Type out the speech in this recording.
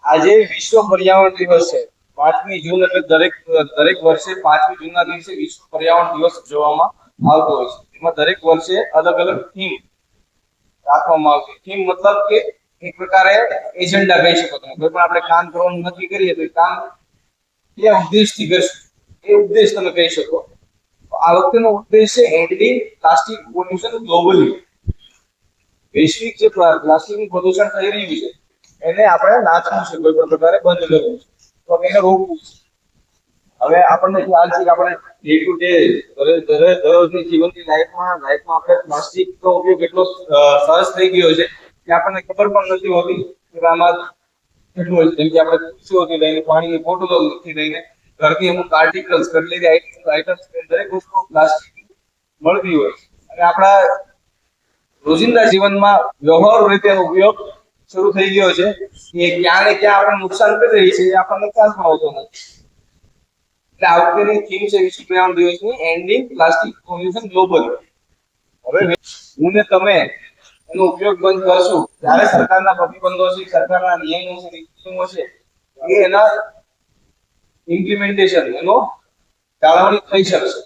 આજે વિશ્વ પર્યાવરણ દિવસ છે 5મી જૂન, એટલે દરેક વર્ષે 5મી જૂનના દિવસે વિશ્વ પર્યાવરણ દિવસ ઉજવવામાં આવતો હોય છે. એમાં દરેક વર્ષે અલગ અલગ થીમ રાખવામાં આવતી. થીમ મતલબ કે એક પ્રકારે એજન્ડા કહી શકો તમે. કોઈ પણ આપણે કામ કરવાનું નક્કી કરીએ તો એ કામ એ ઉદ્દેશથી કરશું, એ ઉદ્દેશ તમે કહી શકો. આ વખતેનો ઉદ્દેશ છે એન્ડિંગ પ્લાસ્ટિક પોલ્યુશન ગ્લોબલી. વૈશ્વિક જે પ્લાસ્ટિકનું પ્રદૂષણ થઈ રહ્યું છે એને આપણે નાથવું છે, કોઈ પણ પ્રકારે બંધ કરવું છે, તો એને રોકવું છે. હવે આપણને ખ્યાલ છે કે આપણે ડે ટુ ડે દરરોજની જીવનની લાઈફમાં આપણે પ્લાસ્ટિકનો ઉપયોગ એટલો સહજ થઈ ગયો છે કે આપણને ખબર પણ નથી હોતી કે આમાં કેટલું હોય છે. જેમ કે આપણે ખુરશીઓથી લઈને પાણીની બોટલોથી લઈને ઘરથી અમુક આર્ટિકલ્સ કટલેરી આઇટમ્સ દરેક વસ્તુ પ્લાસ્ટિક મળતી હોય છે. અને આપણા રોજિંદા જીવનમાં વ્યવહારુ રીતે ઉપયોગ શરૂ થઈ ગયો છે કે ક્યાં ને ક્યાં આપણને નુકસાન કરી રહી છે એ આપણને ખ્યાલ આવતો નથી. એટલે આ વખતેની થીમ છે વિશ્વ પર્યાવરણ દિવસની એન્ડિંગ પ્લાસ્ટિક પોલ્યુશન ગ્લોબલ. હવે હું ને તમે એનો ઉપયોગ બંધ કરશું ત્યારે સરકારના પ્રતિબંધો છે, સરકારના નિયમો છે, નીતિઓ છે, એ એના ઇમ્પ્લિમેન્ટેશન એનો જાળવણી થઈ શકશે.